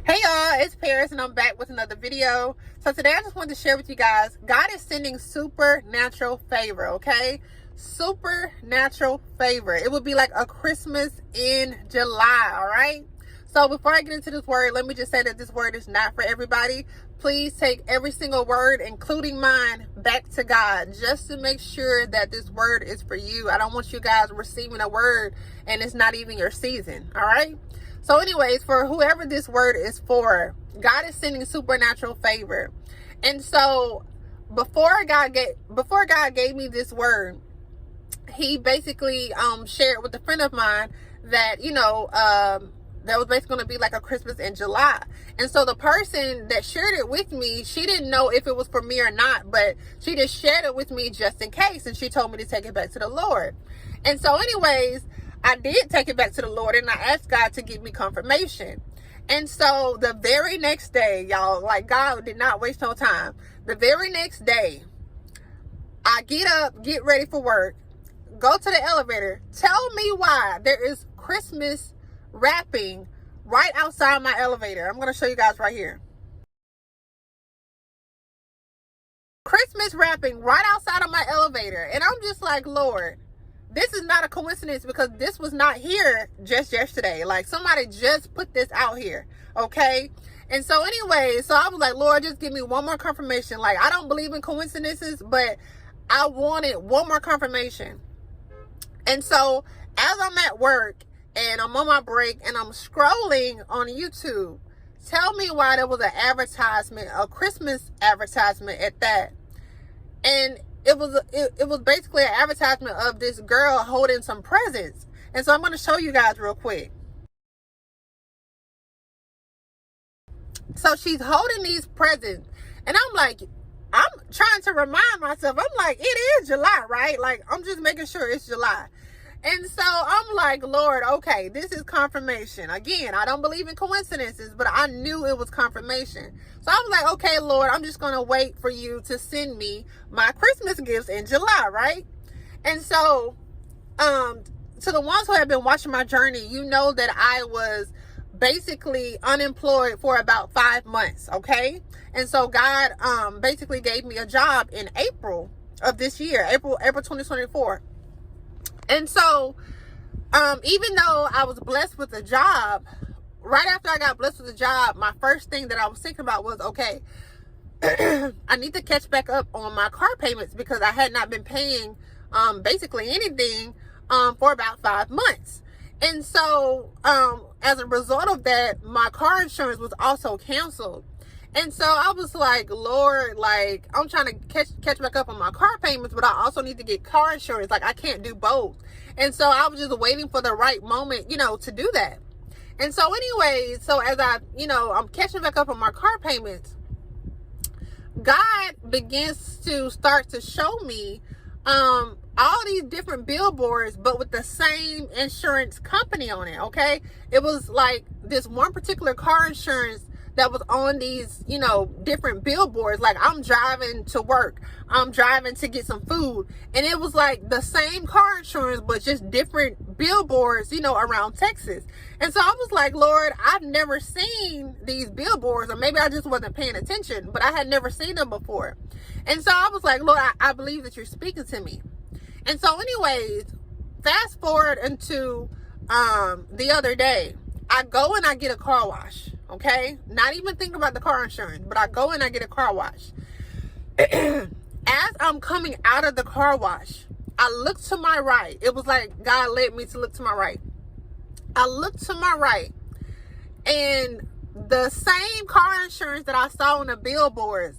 Hey y'all, it's Paris and I'm back with another video. So today I just wanted to share with you guys, God is sending supernatural favor, okay? Supernatural favor. It would be like a Christmas in July, all right? So before I get into this word, let me just say that this word is not for everybody. Please take every single word, including mine, back to God just to make sure that this word is for you. I don't want you guys receiving a word and it's not even your season, all right? So anyways, for whoever this word is for, God is sending supernatural favor. And so before God gave me this word, he basically shared with a friend of mine that, that was basically going to be like a Christmas in July. And so the person that shared it with me, she didn't know if it was for me or not, but she just shared it with me just in case. And she told me to take it back to the Lord. And so anyways, I did take it back to the Lord and I asked God to give me confirmation. And so the very next day, y'all, like God did not waste no time. The very next day, I get up, get ready for work, go to the elevator. Tell me why there is Christmas wrapping right outside my elevator. I'm going to show you guys right here. Christmas wrapping right outside of my elevator. And I'm just like, Lord, this is not a coincidence because this was not here just yesterday. Like somebody just put this out here. Okay. And so anyway, so I was like, Lord, just give me one more confirmation. Like I don't believe in coincidences, but I wanted one more confirmation. And so as I'm at work and I'm on my break and I'm scrolling on YouTube, tell me why there was an advertisement, a Christmas advertisement at that. And it was basically an advertisement of this girl holding some presents. And so I'm going to show you guys real quick. So she's holding these presents. And I'm like, I'm trying to remind myself. I'm like, it is July, right? Like, I'm just making sure it's July. And so I'm like, Lord, okay, this is confirmation. Again, I don't believe in coincidences, but I knew it was confirmation. So I was like, okay, Lord, I'm just going to wait for you to send me my Christmas gifts in July, right? And so, to the ones who have been watching my journey, you know that I was basically unemployed for about 5 months, okay? And so God basically gave me a job in April of this year, April 2024. And so, even though I was blessed with a job, right after I got blessed with a job, my first thing that I was thinking about was, okay, I need to catch back up on my car payments because I had not been paying basically anything for about 5 months. And so, as a result of that, my car insurance was also canceled. And so I was like, Lord, like, I'm trying to catch back up on my car payments, but I also need to get car insurance. Like, I can't do both. And so I was just waiting for the right moment, to do that. And so anyways, so as I'm catching back up on my car payments, God begins to start to show me all these different billboards, but with the same insurance company on it, okay? It was like this one particular car insurance that was on these, different billboards. Like I'm driving to work, I'm driving to get some food. And it was like the same car insurance, but just different billboards, around Texas. And so I was like, Lord, I've never seen these billboards, or maybe I just wasn't paying attention, but I had never seen them before. And so I was like, Lord, I believe that you're speaking to me. And so anyways, fast forward into the other day, I go and I get a car wash. Okay, not even thinking about the car insurance, but I go and I get a car wash. As I'm coming out of the car wash, I look to my right. It was like God led me to look to my right. I looked to my right, and the same car insurance that I saw on the billboards,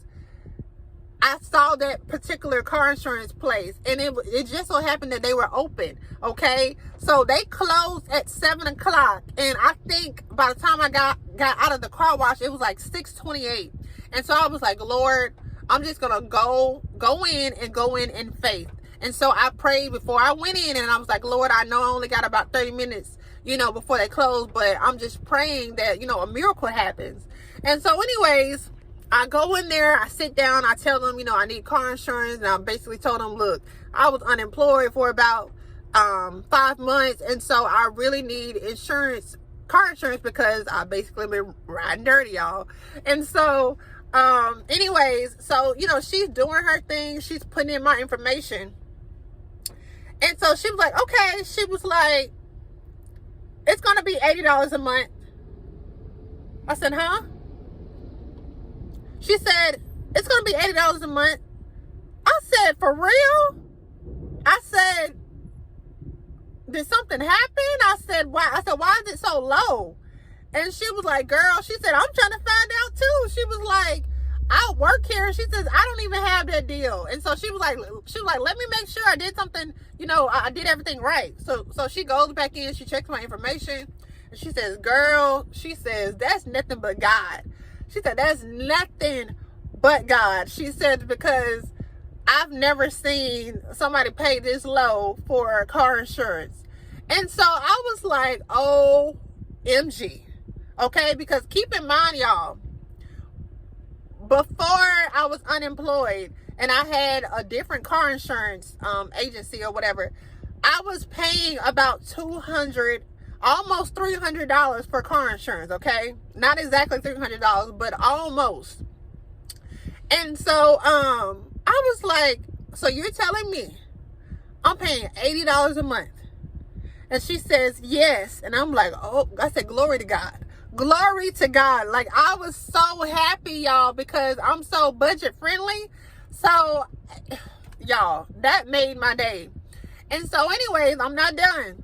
I saw that particular car insurance place, and it just so happened that they were open. Okay, so they closed at 7 o'clock, and I think by the time I got out of the car wash, it was like 6:28. And so I was like, Lord, I'm just gonna go in faith. And so I prayed before I went in, and I was like, Lord, I know I only got about 30 minutes, before they close, but I'm just praying that, a miracle happens. And so anyways, I go in there, I sit down, I tell them, I need car insurance. And I basically told them, look, I was unemployed for about 5 months. And so I really need insurance car insurance because I basically been riding dirty, y'all. And so, anyways, so, you know, she's doing her thing. She's putting in my information. And so she was like, okay. She was like, it's going to be $80 a month. I said, huh? She said, it's going to be $80 a month. I said, for real? I said, did something happen? I said, why? I said, why is it so low? And she was like, girl, she said, I'm trying to find out too. She was like, I work here. She says, I don't even have that deal. And so she was like, let me make sure I did something, you know, I did everything right. So she goes back in, she checks my information, and she says, girl, she says, that's nothing but God. She said, that's nothing but God. She said, because I've never seen somebody pay this low for car insurance. And so I was like, OMG. Okay, because keep in mind, y'all, before I was unemployed and I had a different car insurance agency or whatever, I was paying about $200, almost $300 for car insurance. Okay, not exactly $300, but almost. And so I was like, so you're telling me I'm paying $80 a month? And she says, yes. And I'm like, oh, I said, glory to God. Glory to God. Like, I was so happy, y'all, because I'm so budget friendly. So, y'all, that made my day. And so anyways, I'm not done.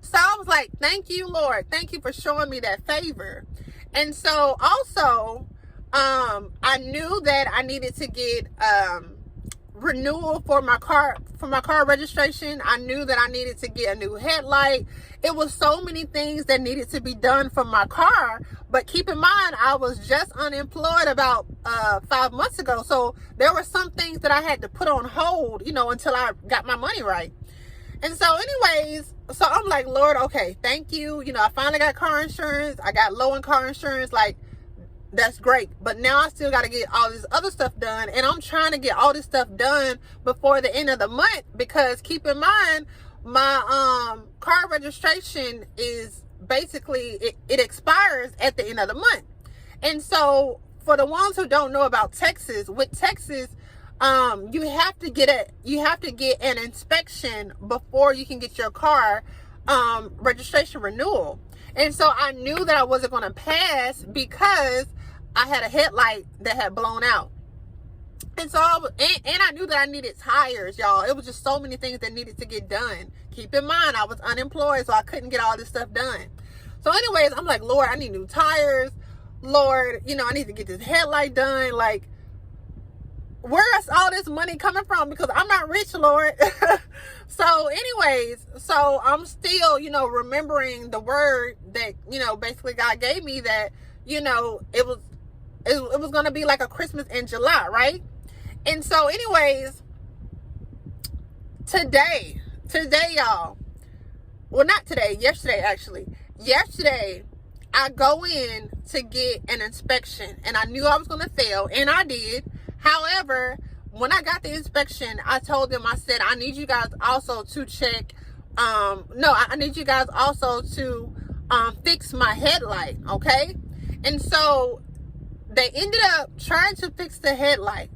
So I was like, thank you, Lord. Thank you for showing me that favor. And so also, I knew that I needed to get renewal for my car registration. I knew that I needed to get a new headlight. It was so many things that needed to be done for my car. But keep in mind, I was just unemployed about 5 months ago. So there were some things that I had to put on hold, you know, until I got my money right. And so anyways, so I'm like, Lord, okay, thank you. You know, I finally got car insurance. I got low in car insurance. Like, that's great. But now I still got to get all this other stuff done. And I'm trying to get all this stuff done before the end of the month, because keep in mind, my car registration is basically, it expires at the end of the month. And so for the ones who don't know about Texas, with Texas, you have to get an inspection before you can get your car registration renewal. And so I knew that I wasn't going to pass because I had a headlight that had blown out. And so I knew that I needed tires, y'all. It was just so many things that needed to get done. Keep in mind, I was unemployed, so I couldn't get all this stuff done. So anyways, I'm like, Lord, I need new tires. Lord, you know, I need to get this headlight done. Like, where's all this money coming from? Because I'm not rich, Lord. So anyways, so I'm still, you know, remembering the word that, you know, basically God gave me, that, you know, it was going to be like a Christmas in July, right? And so anyways, today, y'all, well, not today, yesterday, actually. Yesterday, I go in to get an inspection, and I knew I was going to fail, and I did. However, when I got the inspection, I told them, I said, I need you guys also to check, I need you guys also to fix my headlight, okay? And so they ended up trying to fix the headlight.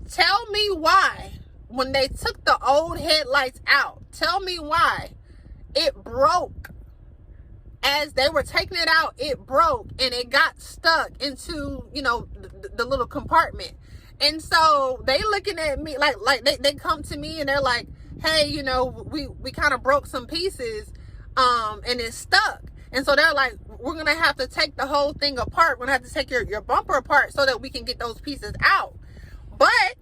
Tell me why, when they took the old headlights out, tell me why it broke. As they were taking it out, it broke, and it got stuck into, you know, the little compartment. And so they looking at me like they come to me and they're like, hey, you know, we kind of broke some pieces, and it's stuck. And so they're like, we're going to have to take the whole thing apart. We're going to have to take your bumper apart so that we can get those pieces out. But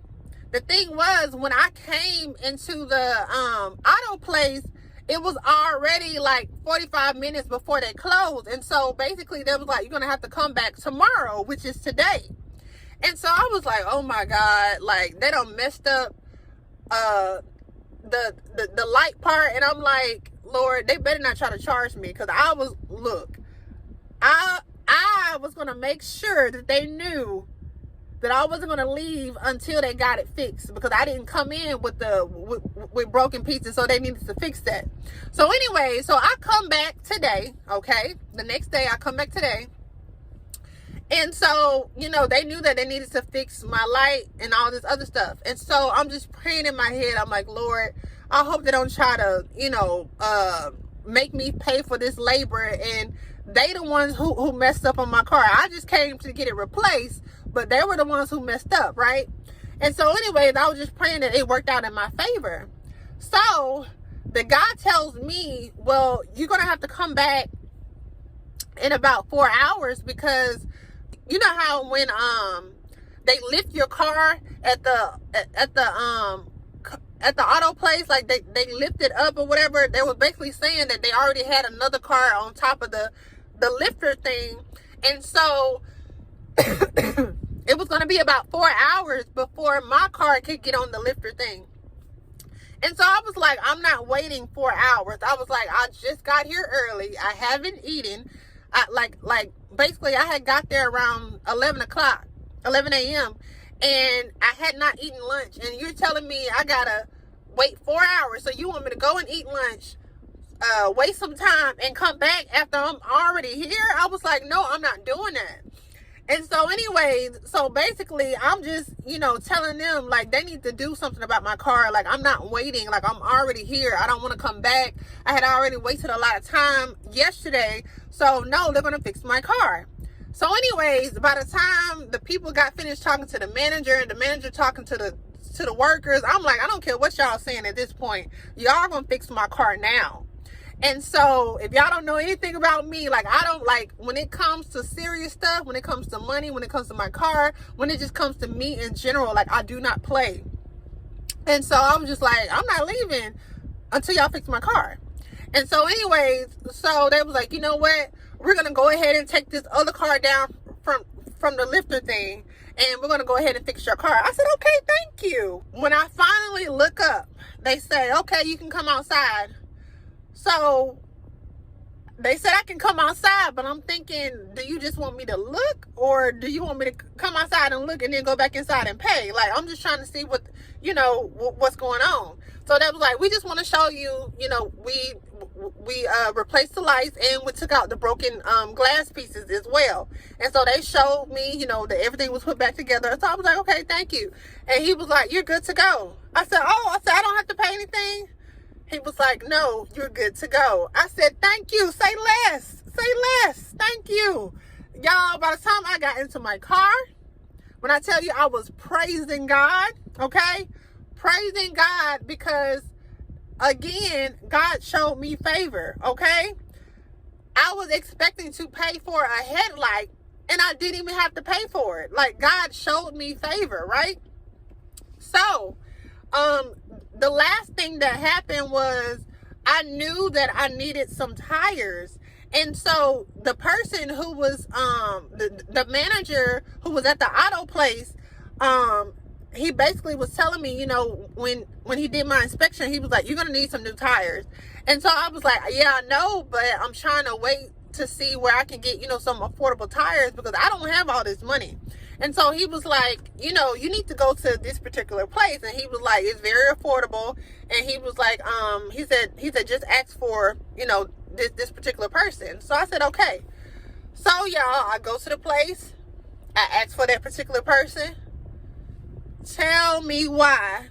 the thing was, when I came into the auto place, it was already like 45 minutes before they closed. And so basically they was like, you're going to have to come back tomorrow, which is today. And so I was like, oh my God, like they done messed up the light part. And I'm like, Lord, they better not try to charge me, because I was going to make sure that they knew that I wasn't going to leave until they got it fixed, because I didn't come in with with broken pieces, so they needed to fix that. So anyway, so I come back today, okay? The next day I come back today. And so, you know, they knew that they needed to fix my light and all this other stuff. And so I'm just praying in my head. I'm like, Lord, I hope they don't try to, you know, make me pay for this labor, and they the ones who messed up on my car. I just came to get it replaced, but they were the ones who messed up, right? And so anyways, I was just praying that it worked out in my favor. So the guy tells me, well, you're going to have to come back in about 4 hours, because you know how when they lift your car at the auto place, like they lift it up or whatever, they were basically saying that they already had another car on top of the lifter thing. And so it was going to be about 4 hours before my car could get on the lifter thing. And so I was like, I'm not waiting 4 hours. I was like, I just got here early. I haven't eaten. Basically I had got there around 11 a.m. and I had not eaten lunch. And you're telling me I gotta wait 4 hours. So you want me to go and eat lunch, waste some time, and come back after I'm already here? I was like, no, I'm not doing that. And so anyways, so basically I'm just, you know, telling them like they need to do something about my car. Like, I'm not waiting. Like, I'm already here. I don't want to come back. I had already wasted a lot of time yesterday. So no, they're going to fix my car. So anyways, by the time the people got finished talking to the manager and the manager talking to the workers, I'm like, I don't care what y'all saying at this point. Y'all going to fix my car now. And so if y'all don't know anything about me, like, I don't like, when it comes to serious stuff, when it comes to money, when it comes to my car, when it just comes to me in general, like, I do not play. And so I'm just like, I'm not leaving until y'all fix my car. And so anyways, so they was like, you know what? We're going to go ahead and take this other car down from the lifter thing, and we're going to go ahead and fix your car. I said, okay, thank you. When I finally look up, they say, okay, you can come outside. So they said I can come outside, but I'm thinking, do you just want me to look, or do you want me to come outside and look and then go back inside and pay? Like, I'm just trying to see what, you know, what's going on. So they was like, we just want to show you, you know, we replaced the lights, and we took out the broken glass pieces as well. And so they showed me, you know, that everything was put back together. So I was like, okay, thank you. And he was like, you're good to go. I said, I don't have to pay anything. He was like, no, you're good to go. I said, thank you. Say less. Say less. Thank you. Y'all, by the time I got into my car, when I tell you I was praising God, okay? Praising God, because, again, God showed me favor, okay? I was expecting to pay for a headlight, and I didn't even have to pay for it. Like, God showed me favor, right? So, the last thing that happened was I knew that I needed some tires. And so the person who was, the manager who was at the auto place, he basically was telling me, you know, when he did my inspection, he was like, you're going to need some new tires. And so I was like, yeah, I know, but I'm trying to wait to see where I can get, you know, some affordable tires, because I don't have all this money. And so he was like, you know, you need to go to this particular place. And he was like, it's very affordable. And he was like, he said, just ask for, you know, this particular person. So I said, okay. So y'all, I go to the place. I ask for that particular person. Tell me why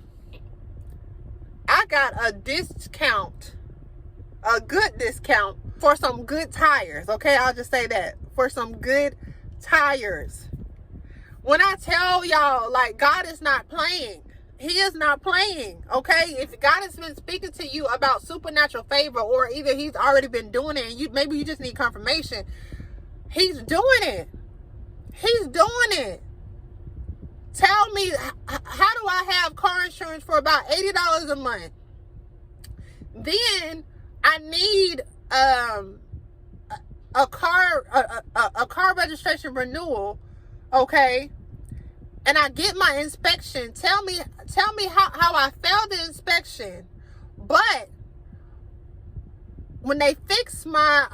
I got a discount, a good discount for some good tires. Okay, I'll just say that, for some good tires. When I tell y'all, like, God is not playing. He is not playing, okay? If God has been speaking to you about supernatural favor, or either he's already been doing it and maybe you just need confirmation, he's doing it. He's doing it. Tell me, how do I have car insurance for about $80 a month? Then I need a car registration renewal, okay? And I get my inspection. Tell me how I failed the inspection. But when they fix my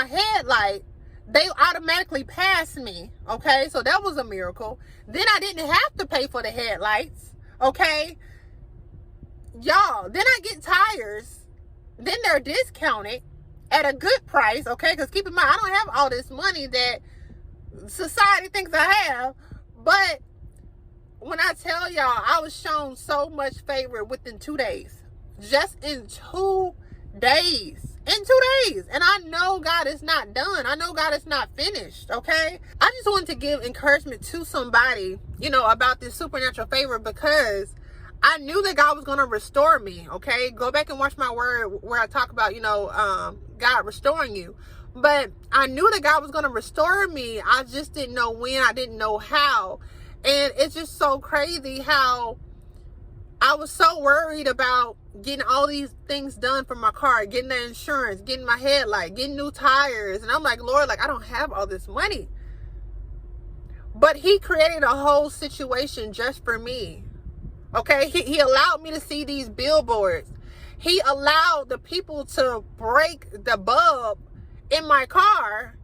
headlight, they automatically passed me. Okay, so that was a miracle. Then I didn't have to pay for the headlights. Okay, y'all, then I get tires, then they're discounted at a good price. Okay, because keep in mind, I don't have all this money that society thinks I have. But when I tell y'all, I was shown so much favor within 2 days. Just in 2 days. In 2 days. And I know God is not done. I know God is not finished. Okay? I just wanted to give encouragement to somebody, about this supernatural favor, because I knew that God was going to restore me. Okay? Go back and watch my word where I talk about, God restoring you. But I knew that God was going to restore me. I just didn't know when. I didn't know how. And it's just so crazy how I was so worried about getting all these things done for my car, getting the insurance, getting my headlight, getting new tires. And I'm like, Lord, I don't have all this money. But he created a whole situation just for me. Okay? He allowed me to see these billboards. He allowed the people to break the bulb in my car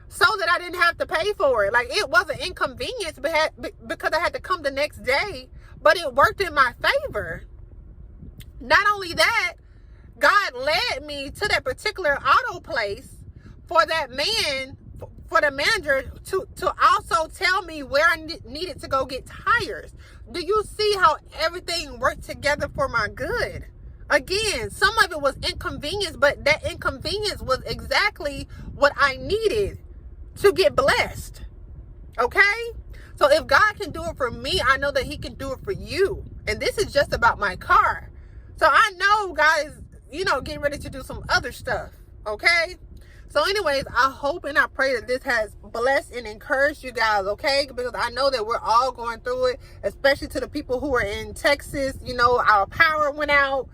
so that I didn't have to pay for it. It was an inconvenience because I had to come the next day, but it worked in my favor. Not only that, God led me to that particular auto place for that man, for the manager to also tell me where I needed to go get tires. Do you see how everything worked together for my good? Again, some of it was inconvenience, but that inconvenience was exactly what I needed to get blessed. Okay? So if God can do it for me, I know that he can do it for you. And this is just about my car. So I know God is, getting ready to do some other stuff. Okay? So anyways, I hope and I pray that this has blessed and encouraged you guys. Okay? Because I know that we're all going through it, especially to the people who are in Texas. Our power went out.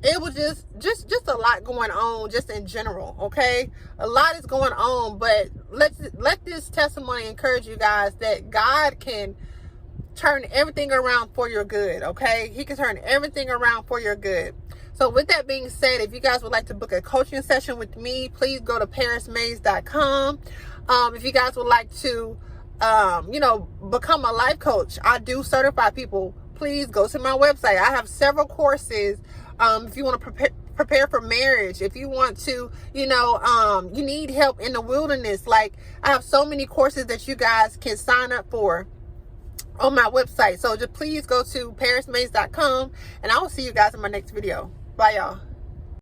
It was just a lot going on, just in general. Okay, a lot is going on, but let this testimony encourage you guys that God can turn everything around for your good. Okay, he can turn everything around for your good. So with that being said, if you guys would like to book a coaching session with me, please go to parismays.com. If you guys would like to become a life coach, I do certify people. Please go to my website. I have several courses. If you want to prepare for marriage, if you want to, you need help in the wilderness. I have so many courses that you guys can sign up for on my website. So just please go to parismays.com, and I will see you guys in my next video. Bye, y'all.